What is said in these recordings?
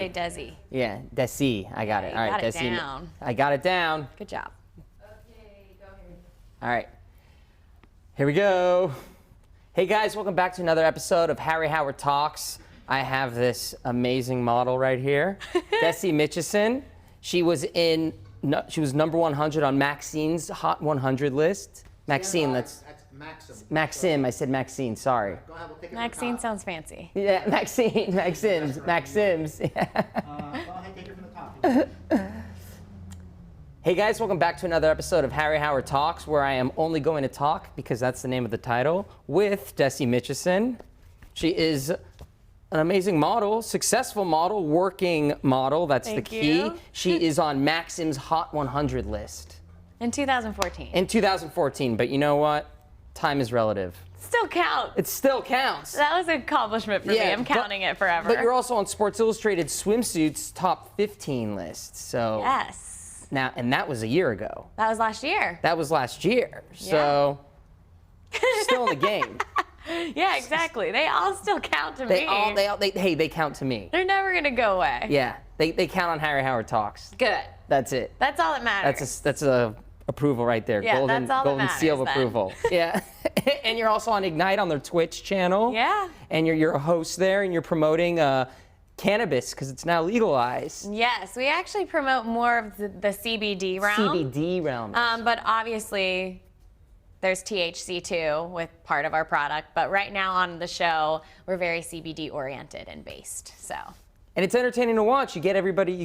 Hey, Desi. Yeah, Desi. I got it. All right, got it Desi. down. I got it down. Good job. Okay, go ahead. All right. Here we go. Hey guys, welcome back to another episode of Harry Howard Talks. I have this amazing model right here, Desi Mitchison. She was number 100 on Maxine's Hot 100 list. Maxine, That's Maxim. Maxim. I said Maxine. Sorry. Go ahead, we'll take it from Maxine the top. sounds fancy. Yeah, Maxine. Maxims. Yeah. Go ahead, take it from the top. Hey guys, welcome back to another episode of Harry Howard Talks, where I am only going to talk, because that's the name of the title, with Desi Mitchison. She is an amazing model, successful model, working model. That's the Thank key. you. She is on Maxim's Hot 100 list In 2014. in 2014. But you know what? Time is relative. Still counts. It still counts. That was an accomplishment for me. I'm counting it forever. But you're also on Sports Illustrated Swimsuits top 15 list. So Yes. now, and that was a year ago. That was last year. That was last year. So still in the game. Yeah, exactly. They all still count to me. They count to me. They're never going to go away. Yeah, they count on Harry Howard Talks. Good. That's it. That's all that matters. That's a approval right there. Yeah, golden that's all that golden seal of matters then. approval. Yeah. And you're also on Ignite on their Twitch channel. Yeah. And you're a host there, and you're promoting cannabis because it's now legalized. Yes, we actually promote more of the CBD realm. CBD realm. But obviously, there's THC too with part of our product. But right now on the show, we're very CBD oriented and based. So And it's entertaining to watch. You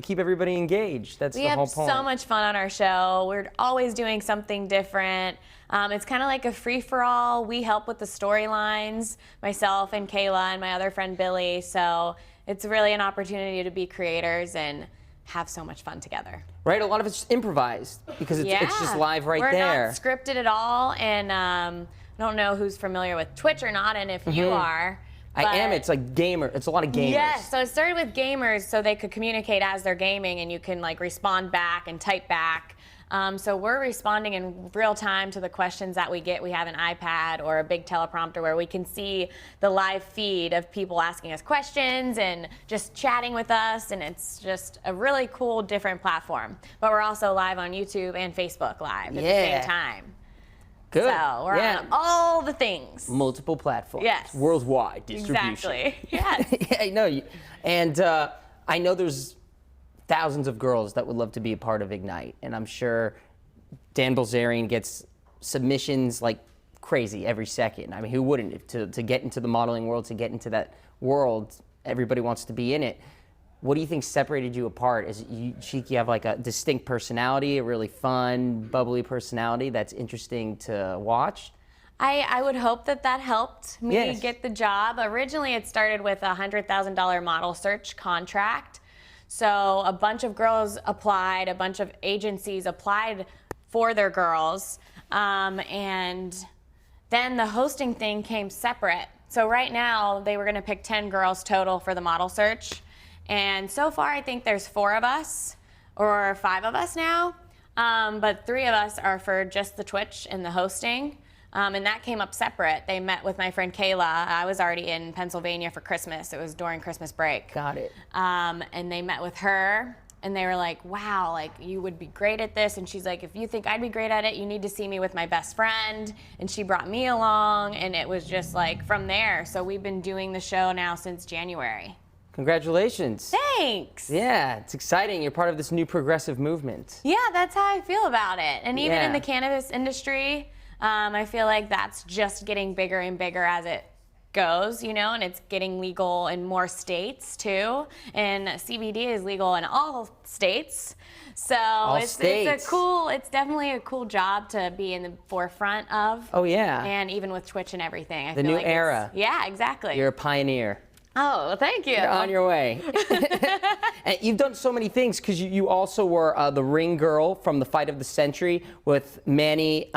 keep everybody engaged. That's we the have whole point. so much fun on our show. We're always doing something different. It's kind of like a free-for-all. We help with the storylines, myself and Kayla and my other friend Billy. So it's really an opportunity to be creators and have so much fun together. Right? A lot of it's improvised because it's just live right We're there. not scripted at all, and I don't know who's familiar with Twitch or not, and if you are. I am. but- It's like gamer. It's a lot of gamers. Yes, so it started with gamers so they could communicate as they're gaming, and you can like respond back and type back. So we're responding in real time to the questions that we get. We have an iPad or a big teleprompter where we can see the live feed of people asking us questions and just chatting with us, and it's just a really cool, different platform. But we're also live on YouTube and Facebook Live at the same time. Good. So we're on all the things. Multiple platforms. Yes. Worldwide distribution. Exactly. Yes. Yeah, I know. And I know there's thousands of girls that would love to be a part of Ignite. And I'm sure Dan Bilzerian gets submissions like crazy every second. I mean, who wouldn't? To get into the modeling world, to get into that world, everybody wants to be in it. What do you think separated you apart? Is you have like a distinct personality, a really fun, bubbly personality that's interesting to watch? I would hope that helped me Yes. get the job. Originally, it started with a $100,000 model search contract. So a bunch of girls applied, a bunch of agencies applied for their girls, and then the hosting thing came separate. So right now, they were going to pick 10 girls total for the model search. And so far, I think there's 4 of us, or 5 of us now. But 3 of us are for just the Twitch and the hosting. And that came up separate. They met with my friend Kayla. I was already in Pennsylvania for Christmas. It was during Christmas break. Got it. And they met with her, and they were like, wow, like, you would be great at this. And she's like, if you think I'd be great at it, you need to see me with my best friend. And she brought me along, and it was just like from there. So we've been doing the show now since January. Congratulations. Thanks. Yeah, it's exciting. You're part of this new progressive movement. Yeah, that's how I feel about it. And even Yeah. in the cannabis industry, I feel like that's just getting bigger and bigger as it goes, you know, and it's getting legal in more states too. And CBD is legal in all states. So it's definitely a cool job to be in the forefront of. Oh, yeah. And even with Twitch and everything. I The feel new like era. Yeah, exactly. You're a pioneer. Oh, well, thank you. You're on your way. And you've done so many things because you also were the ring girl from the Fight of the Century with Manny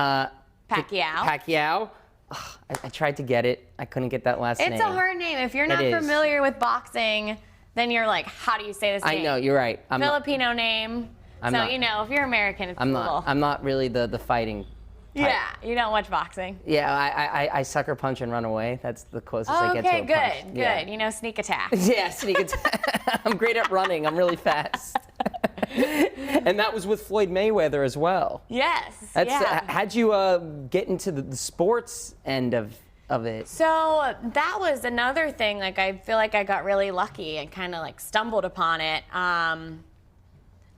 Pacquiao. Ugh, I tried to get it. I couldn't get that last name. It's a hard name. If you're not It is. familiar with boxing, then you're like, how do you say this name? I know, you're right. Filipino name. I'm so, not- you know, if you're American, it's I'm cool. not really the fighting Yeah, you don't watch boxing. Yeah, I sucker punch and run away. That's the closest I get to a Okay, punch. good, Yeah. good. You know, sneak attack. Yeah, sneak attack. I'm great at running. I'm really fast. And that was with Floyd Mayweather as well. Yes. That's yeah. how'd you get into the sports end of it? So that was another thing. Like, I feel like I got really lucky and kind of like stumbled upon it.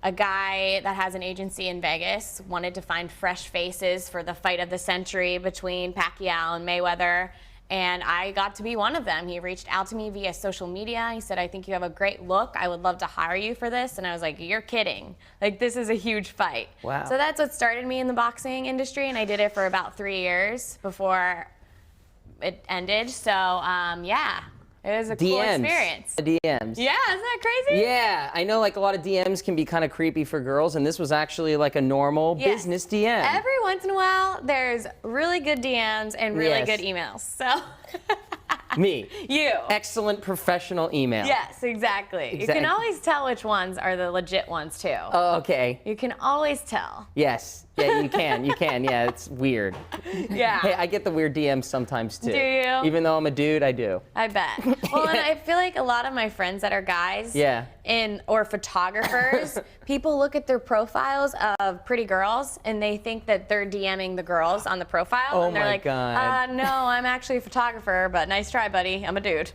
A guy that has an agency in Vegas wanted to find fresh faces for the fight of the century between Pacquiao and Mayweather. And I got to be one of them. He reached out to me via social media. He said, I think you have a great look. I would love to hire you for this. And I was like, you're kidding. Like, this is a huge fight. Wow. So that's what started me in the boxing industry. And I did it for about 3 years before it ended. So, yeah, it was a cool experience. DMs. Yeah, isn't that crazy? Yeah, I know like a lot of DMs can be kind of creepy for girls, and this was actually like a normal Yes. business DM. Every once in a while, there's really good DMs and really Yes. good emails. So, Me. you. Excellent professional email. Yes, exactly. You Exactly. can always tell which ones are the legit ones, too. Oh, okay. You can always tell. Yes. Yeah, you can. You can. Yeah, it's weird. Yeah. Hey, I get the weird DMs sometimes too. Do you? Even though I'm a dude, I do. I bet. Well, and I feel like a lot of my friends that are guys Yeah. or photographers, people look at their profiles of pretty girls and they think that they're DMing the girls on the profile. Oh and they're my like, God. no, I'm actually a photographer, but nice try, buddy. I'm a dude.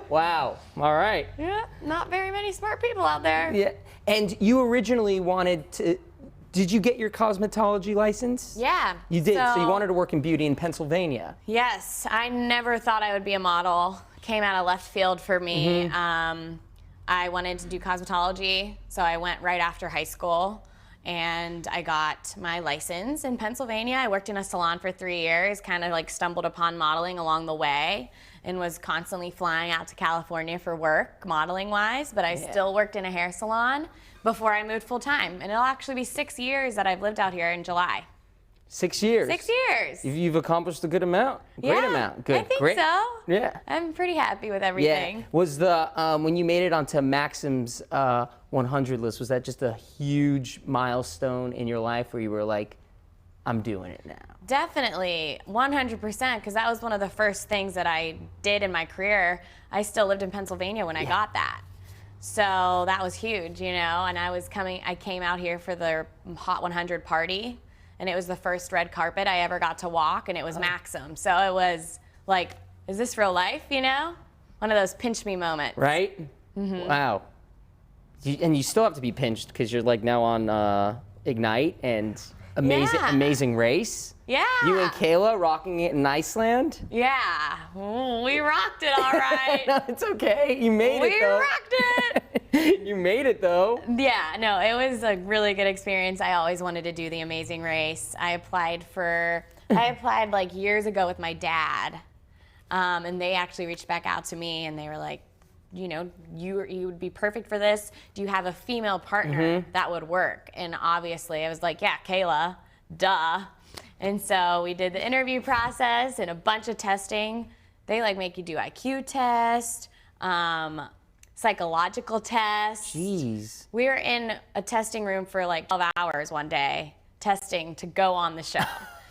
Wow. All right. Yeah, not very many smart people out there. Yeah. And you originally wanted to. Did you get your cosmetology license? Yeah. You did. So you wanted to work in beauty in Pennsylvania. Yes, I never thought I would be a model. Came out of left field for me. I wanted to do cosmetology, so I went right after high school, and I got my license in Pennsylvania. I worked in a salon for 3 years, kind of like stumbled upon modeling along the way, and was constantly flying out to California for work, modeling-wise, but I still worked in a hair salon before I moved full-time. And it'll actually be 6 years that I've lived out here in July. 6 years. 6 years. You've accomplished a good amount. Great Yeah, amount. Good. I think Great. so. Yeah. I'm pretty happy with Yeah. everything. Was the when you made it onto Maxim's 100 list, was that just a huge milestone in your life where you were like, I'm doing it now? Definitely, 100%, because that was one of the first things that I did in my career. I still lived in Pennsylvania when I got that. So that was huge, you know, and I came out here for the Hot 100 party, and it was the first red carpet I ever got to walk, and it was Maxim. So it was like, is this real life, you know? One of those pinch me moments. Right? Wow. And you still have to be pinched because you're like now on Ignite and Yeah. Amazing Race. Yeah. You and Kayla rocking it in Iceland. Yeah. Ooh, we rocked it all right. No, it's okay. You made it We though. rocked it. You made it though. Yeah, no, it was a really good experience. I always wanted to do the Amazing Race. I applied like years ago with my dad, and they actually reached back out to me and they were like, you know, you would be perfect for this. Do you have a female partner that would work? And obviously I was like, yeah, Kayla, duh. And so we did the interview process and a bunch of testing. They like make you do IQ test, psychological tests. Jeez. We were in a testing room for like 12 hours one day, testing to go on the show.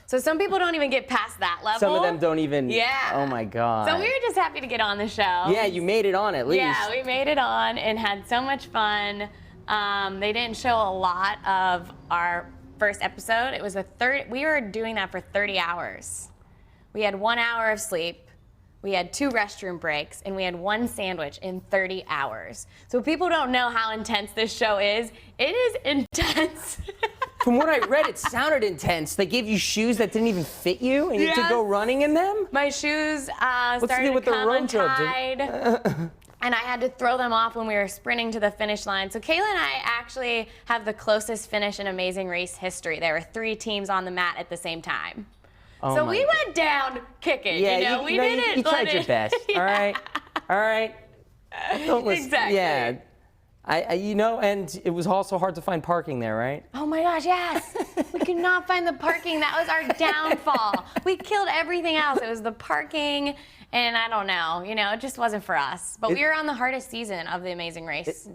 So some people don't even get past that level. Some of them don't even. Yeah. Oh my God. So we were just happy to get on the show. Yeah, you made it on at least. Yeah, we made it on and had so much fun. They didn't show a lot of our first episode. It was we were doing that for 30 hours. We had 1 hour of sleep. We had 2 restroom breaks, and we had 1 sandwich in 30 hours. So people don't know how intense this show is. It is intense. From what I read, it sounded intense. They gave you shoes that didn't even fit you, and you had to go Yes. running in them? My shoes the started deal to with the come road trip, dude? untied, and I had to throw them off when we were sprinting to the finish line. So Kayla and I actually have the closest finish in Amazing Race history. There were 3 teams on the mat at the same time. Oh So my we went down kicking, Yeah, you know, we no, didn't. You tried let your it- best. Yeah. All right. All right. Don't listen. Exactly. Yeah. You know, and it was also hard to find parking there, right? Oh my gosh, yes. We could not find the parking. That was our downfall. We killed everything else. It was the parking, and I don't know. You know, it just wasn't for us. But we were on the hardest season of the Amazing Race.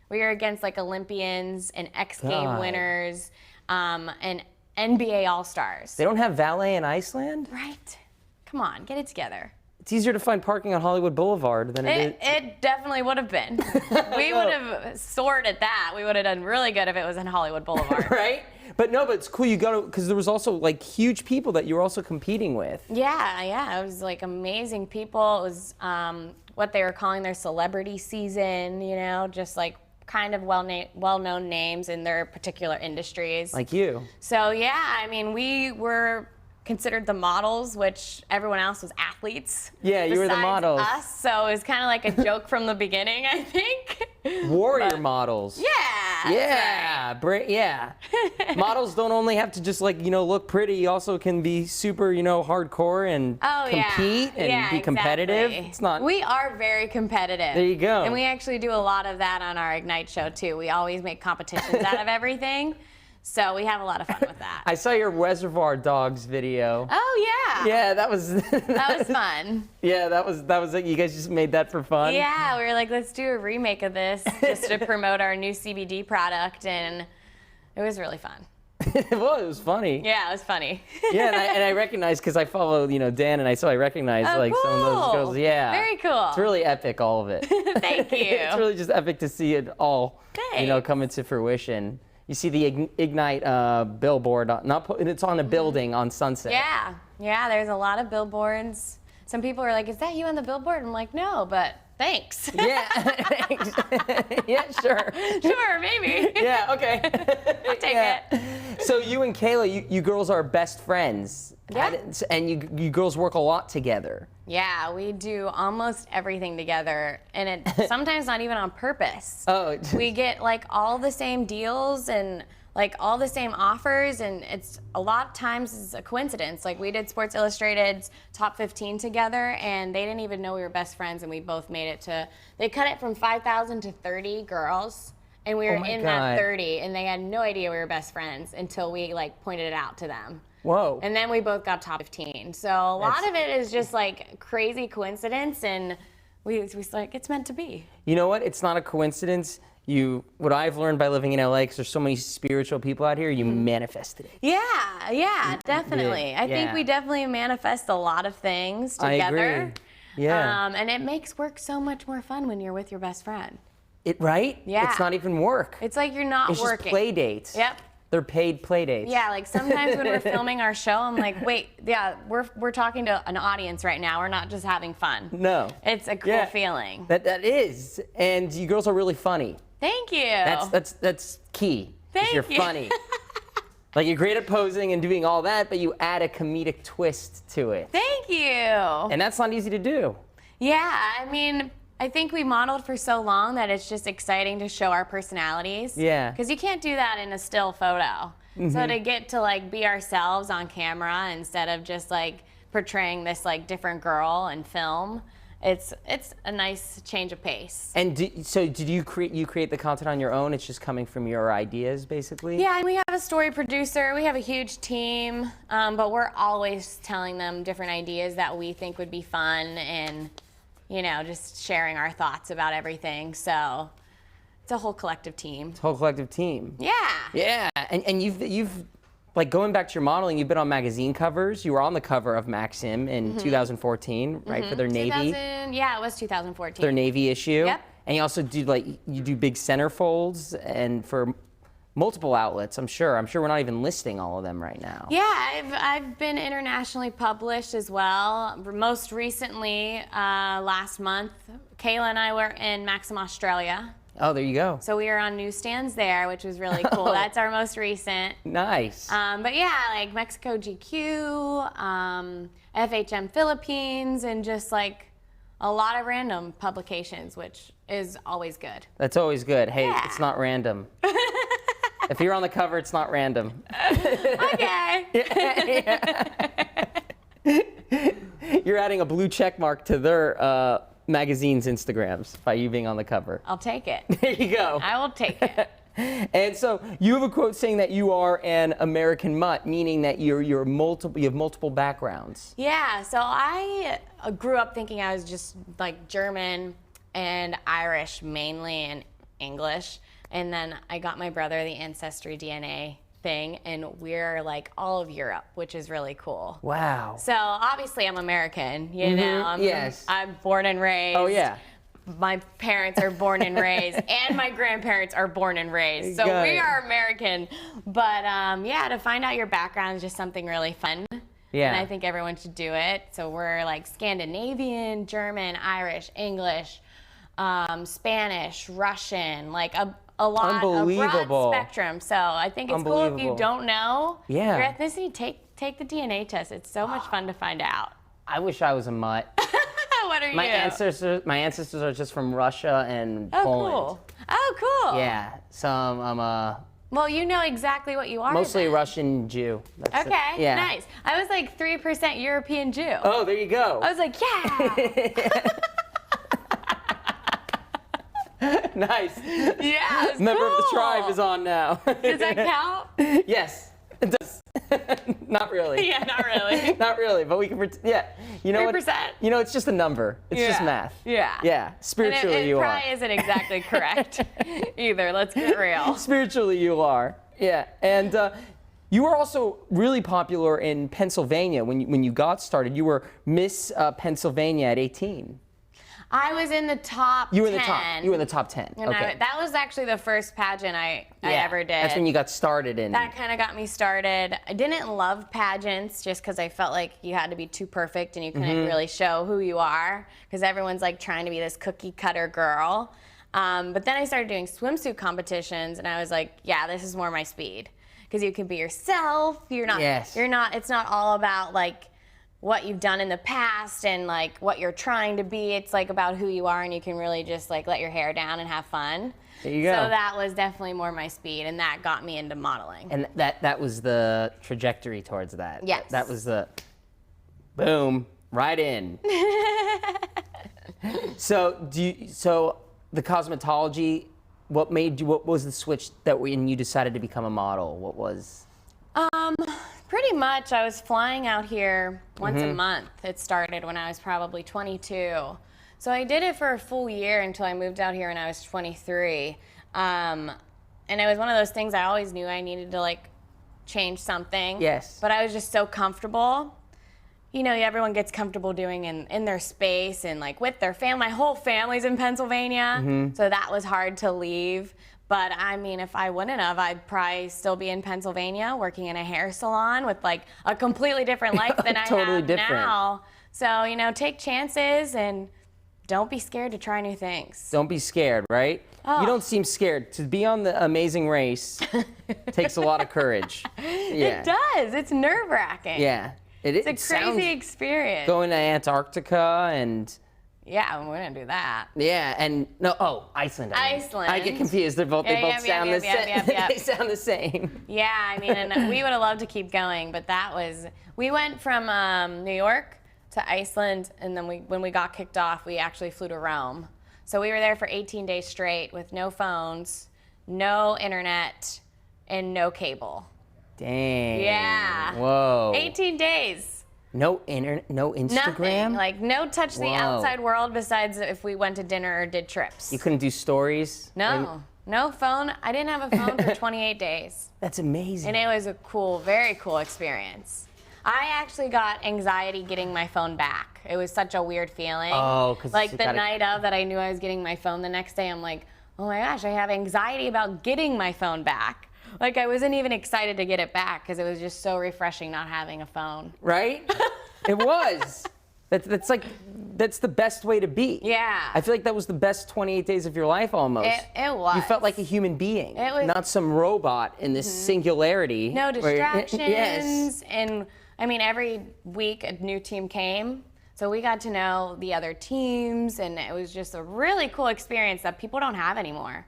We were against like Olympians and X Game God. winners. and NBA All-Stars. They don't have valet in Iceland? Right? Come on, get it together. It's easier to find parking on Hollywood Boulevard than it is. It definitely would have been. We would have soared at that. We would have done really good if it was in Hollywood Boulevard. Right? But no, but it's cool. You got to, because there was also like huge people that you were also competing with. Yeah. It was like amazing people. It was what they were calling their celebrity season, just like kind of well-known names in their particular industries. Like you. So yeah, I mean, we were considered the models, which everyone else was athletes. Yeah, you were the besides models. Us, so it was kind of like a joke from the beginning, I think. Warrior models. Yeah. Yeah. Yeah. Models don't only have to just like, look pretty. You also can be super, hardcore and compete and be competitive. Exactly. It's not. We are very competitive. There you go. And we actually do a lot of that on our Ignite show too. We always make competitions out of everything. So we have a lot of fun with that. I saw your Reservoir Dogs video. Oh yeah. Yeah, that was. That was fun. Yeah, that was it. You guguys just made that for fun. Yeah, we were like, let's do a remake of this just to promote our new CBD product, and it was really fun. Well, it was funny. Yeah, it was funny. Yeah, and I recognized because I follow, Dan, and I recognized Oh, like some of those cool. girls. Yeah. Very cool. It's really epic, all of it. Thank you. It's really just epic to see it all, Thanks. come into fruition. You see the Ignite billboard, and it's on a building on Sunset. Yeah, there's a lot of billboards. Some people are like, is that you on the billboard? I'm like, no, but thanks. Yeah. Yeah, sure. Sure, maybe. Yeah, okay. I'll take it. So you and Kayla, you girls are best friends. Yeah. And you girls work a lot together. Yeah, we do almost everything together, and it's sometimes not even on purpose. Oh. We get like all the same deals and like all the same offers, and it's a lot of times it's a coincidence. Like we did Sports Illustrated's top 15 together, and they didn't even know we were best friends, and we both made it to. They cut it from 5,000 to 30 girls, and we were in that 30, and they had no idea we were best friends until we like pointed it out to them. Whoa. And then we both got top 15. So a lot of it is just like crazy coincidence, and we like, it's meant to be. You know what? It's not a coincidence. What I've learned by living in LA, because there's so many spiritual people out here, you manifested it. Yeah, definitely. I think we definitely manifest a lot of things together. I agree. Yeah. And it makes work so much more fun when you're with your best friend. Right? Yeah. It's not even work. It's like you're not It's working. just play dates. Yep. They're paid play dates. Yeah, like sometimes when we're filming our show, I'm like, wait, yeah, we're talking to an audience right now. We're not just having fun. No. It's a cool feeling. That is. And you girls are really funny. Thank you. That's key. 'Cause Thank you're you. funny. Like you're great at posing and doing all that, but you add a comedic twist to it. Thank you. And that's not easy to do. Yeah, I mean, I think we modeled for so long that it's just exciting to show our personalities. Yeah. Because you can't do that in a still photo. So to get to like be ourselves on camera instead of just like portraying this like different girl in film, it's a nice change of pace. And did you create the content on your own? It's just coming from your ideas, basically? Yeah, and we have a story producer. We have a huge team, but we're always telling them different ideas that we think would be fun and, just sharing our thoughts about everything. So it's a whole collective team. Whole collective team. Yeah. Yeah, and you've like going back to your modeling, you've been on magazine covers. You were on the cover of Maxim in 2014, right, for their Navy. Yeah, it was 2014. Their Navy issue. Yep. And you also do you do big centerfolds and for multiple outlets. I'm sure we're not even listing all of them right now. Yeah, I've been internationally published as well. Most recently, last month, Kayla and I were in Maxim, Australia. Oh, there you go. So we were on newsstands there, which was really cool. That's our most recent. Nice. But yeah, like Mexico GQ, FHM Philippines, and just like a lot of random publications, which is always good. That's always good. Hey, Yeah. it's not random. If you're on the cover, it's not random. Okay. You're adding a blue check mark to their magazine's Instagrams by you being on the cover. I'll take it. There you go. I will take it. And so you have a quote saying that you are an American mutt, meaning that you have multiple backgrounds. Yeah, so I grew up thinking I was just like German and Irish mainly and English. And then I got my brother the Ancestry DNA thing, and we're like all of Europe, which is really cool. Wow. So obviously I'm American, you know. Yes. I'm born and raised. Oh yeah. My parents are born and raised, and my grandparents are born and raised. So Got we it. are American. But yeah, to find out your background is just something really fun. Yeah. And I think everyone should do it. So we're like Scandinavian, German, Irish, English, Spanish, Russian, like a lot, a Unbelievable. broad spectrum. So I think it's cool if you don't know Yeah. your ethnicity, take the DNA test. It's so much fun to find out. I wish I was a mutt. What are My you? ancestors are just from Russia and Oh, Poland. cool. Oh, cool. Yeah. So I'm a Well, you know exactly what you are. mostly then. Russian Jew. That's it. Okay, Yeah. nice. I was like 3% European Jew. Oh, there you go. I was like, yeah. Nice. Yeah, it's Member of the cool. tribe is on now. Does that count? Yes, it does. Not really. Yeah, not really. Not really, but we can. Yeah, you know what? 3%. You know, it's just a number. It's just Yeah. math. Yeah. Yeah, spiritually and it you are. probably isn't exactly correct either. Let's get real. Spiritually you are. Yeah, and you were also really popular in Pennsylvania when you got started. You were Miss Pennsylvania at 18. I was in the top 10. You were in the top. You were in the top 10. And Okay. that was actually the first pageant I ever did. That's when you got started in. That kind of got me started. I didn't love pageants just because I felt like you had to be too perfect and you couldn't really show who you are because everyone's like trying to be this cookie cutter girl. But then I started doing swimsuit competitions and I was like, yeah, this is more my speed because you can be yourself. You're not. Yes. You're not. It's not all about like what you've done in the past and like what you're trying to be. It's like about who you are and you can really just like let your hair down and have fun. There you go. So that was definitely more my speed and that got me into modeling. And that was the trajectory towards that. Yes. That was the boom, right in. So the cosmetology, what was the switch that when you decided to become a model? What was? Pretty much, I was flying out here once a month. It started when I was probably 22. So I did it for a full year until I moved out here when I was 23. And it was one of those things I always knew I needed to like change something. Yes. But I was just so comfortable. You know, everyone gets comfortable doing in their space and like with their family. My whole family's in Pennsylvania, so that was hard to leave. But I mean, if I wouldn't have, I'd probably still be in Pennsylvania working in a hair salon with like a completely different life than I Totally have different. now. So, you know, take chances and don't be scared to try new things. Don't be scared, right? Oh. You don't seem scared. To be on the Amazing Race takes a lot of courage. Yeah. It does. It's nerve-wracking. Yeah. It's a crazy experience. Going to Antarctica and Yeah, we wouldn't do that. yeah, and Iceland. I mean. Iceland. I get confused. They both sound the same. They sound the same. Yeah, I mean, and we would have loved to keep going, but we went from New York to Iceland, and then when we got kicked off, we actually flew to Rome. So we were there for 18 days straight with no phones, no internet, and no cable. Dang. Yeah. Whoa. 18 days. No internet, no Instagram. Nothing. Like no touch the Whoa. outside world besides if we went to dinner or did trips. You couldn't do stories. No. No phone. I didn't have a phone for 28 days. That's amazing. And it was a cool, very cool experience. I actually got anxiety getting my phone back. It was such a weird feeling. Oh, 'cause like you the gotta- night of that I knew I was getting my phone the next day, I'm like, oh my gosh, I have anxiety about getting my phone back. Like I wasn't even excited to get it back because it was just so refreshing not having a phone. Right? It was. That's the best way to be. Yeah. I feel like that was the best 28 days of your life almost. It was. You felt like a human being, It was- not some robot in this singularity. No distractions. Yes. And I mean, every week a new team came. So we got to know the other teams, and it was just a really cool experience that people don't have anymore.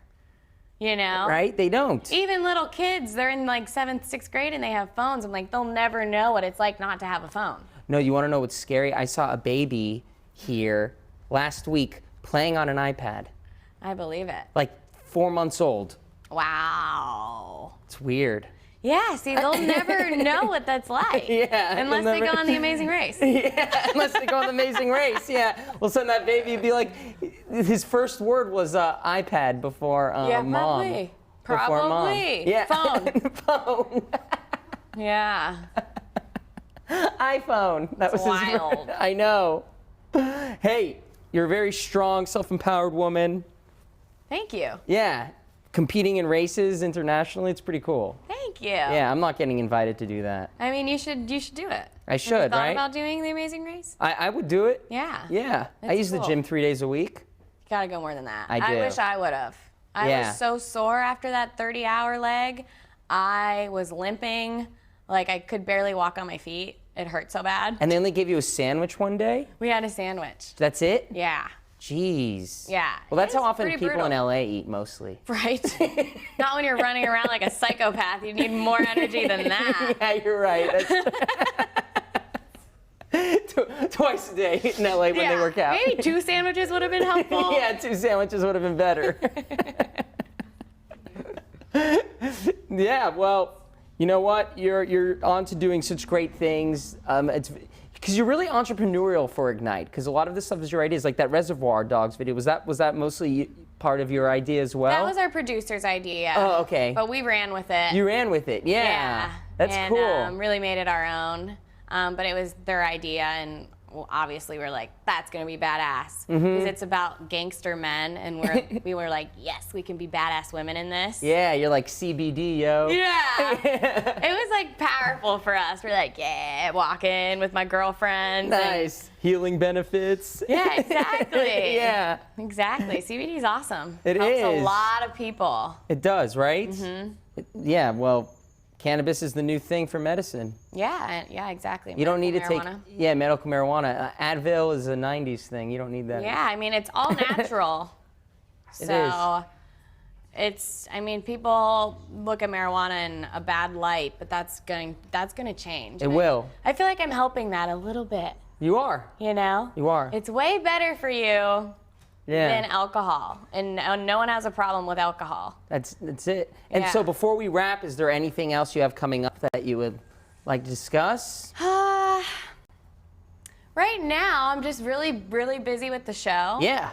You know? Right? They don't. Even little kids, they're in like 7th, 6th grade and they have phones. I'm like, they'll never know what it's like not to have a phone. No, you want to know what's scary? I saw a baby here last week playing on an iPad, I believe it. like 4 months old. Wow. It's weird. Yeah, see, they'll never know what that's like. Yeah, Unless they'll they never- go on The Amazing Race. Yeah, unless they go on The Amazing Race. Yeah. Well, so that baby would be like, his first word was iPad before Yeah, mom. probably. before mom. Probably. Yeah. Phone. Phone. Yeah. iPhone. That was wild. his. I know. Hey, you're a very strong, self-empowered woman. Thank you. Yeah. Competing in races internationally, it's pretty cool. Thank you. Yeah, I'm not getting invited to do that. I mean, you should do it. I Have you should, thought right? about doing the Amazing Race? I would do it. Yeah. Yeah. I That's use the cool. gym 3 days a week. Gotta go more than that. I do. wish I would have. I Yeah. was so sore after that 30-hour leg. I was limping. Like, I could barely walk on my feet. It hurt so bad. And they only gave you a sandwich one day? We had a sandwich. That's it? Yeah. Jeez. Yeah. Well, that's It how was often pretty people in brutal. LA eat mostly. Right? Not when you're running around like a psychopath. You need more energy than that. Yeah, you're right. That's twice a day in LA when they work out. Maybe 2 sandwiches would have been helpful. Yeah, 2 sandwiches would have been better. Yeah, well, you know what? You're on to doing such great things. It's because you're really entrepreneurial for Ignite. Because a lot of this stuff is your ideas, like that Reservoir Dogs video. Was that mostly part of your idea as well? That was our producer's idea. Oh, okay. But we ran with it. You ran with it, yeah. That's and, cool. Really made it our own. But it was their idea, and well, obviously we're like, that's gonna be badass because it's about gangster men, and we were like, yes, we can be badass women in this. Yeah, you're like CBD, yo. Yeah. It was like powerful for us. We're like, yeah, walking with my girlfriends. and- Nice. Healing benefits. yeah, exactly. Yeah. Exactly. CBD is awesome. It Helps a is. lot of people. It does, right? Yeah, well, cannabis is the new thing for medicine. Yeah, exactly. You don't need to take, Marijuana. yeah, medical marijuana. Advil is a 90s thing. You don't need that. Yeah, I mean, it's all natural. So I mean, people look at marijuana in a bad light, but that's going to change. It And will. I feel like I'm helping that a little bit, You are. you know? You are. It's way better for you than Yeah. alcohol. And no one has a problem with alcohol. That's it. And Yeah. so before we wrap, is there anything else you have coming up that you would like to discuss? Right now, I'm just really, really busy with the show. Yeah.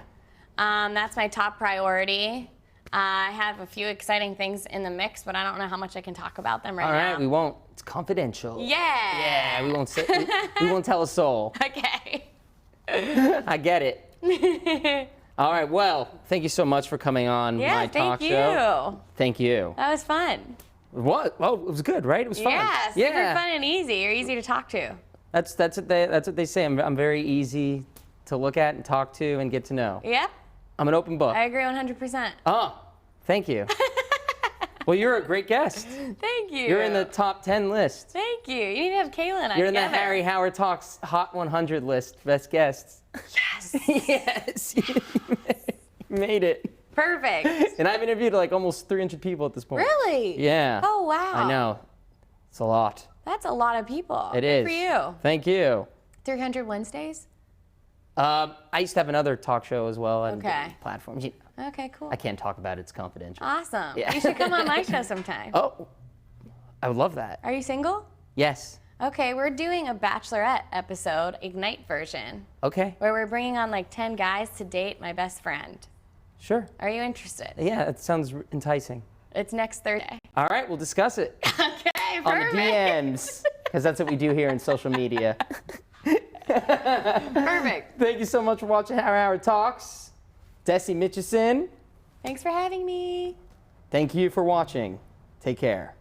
That's my top priority. I have a few exciting things in the mix, but I don't know how much I can talk about them right All now. right, we won't. It's confidential. Yeah. Yeah, we won't say, we won't tell a soul. Okay. I get it. All right, well, thank you so much for coming on Yeah, my talk thank show. you. Thank you. That was fun. What? Oh, it was good, right? It was fun. Yeah, super fun and easy. You're easy to talk to. That's what they say. I'm very easy to look at and talk to and get to know. Yep, I'm an open book. I agree 100%. Oh, thank you. Well, you're a great guest. Thank you. You're in the top 10 list. Thank you. You need to have Kaylin on You're in the together. Harry Howard Talks Hot 100 list, best guests. Yes. Yes, you made it. Perfect. And I've interviewed like almost 300 people at this point. Really? Yeah. Oh, wow. I know. It's a lot. That's a lot of people. It Good is. for you. Thank you. 300 Wednesdays? I used to have another talk show as well on Okay. different platforms. Okay, cool. I can't talk about it. It's confidential. Awesome. Yeah. You should come on my show sometime. Oh, I would love that. Are you single? Yes. Okay, we're doing a Bachelorette episode, Ignite version, Okay. where we're bringing on like 10 guys to date my best friend. Sure. Are you interested? Yeah, it sounds enticing. It's next Thursday. All right, we'll discuss it Okay, on the perfect. DMs because that's what we do here in social media. Perfect. Thank you so much for watching Harry Howard Talks. Desi Mitchison, Thanks for having me. thank you for watching. Take care.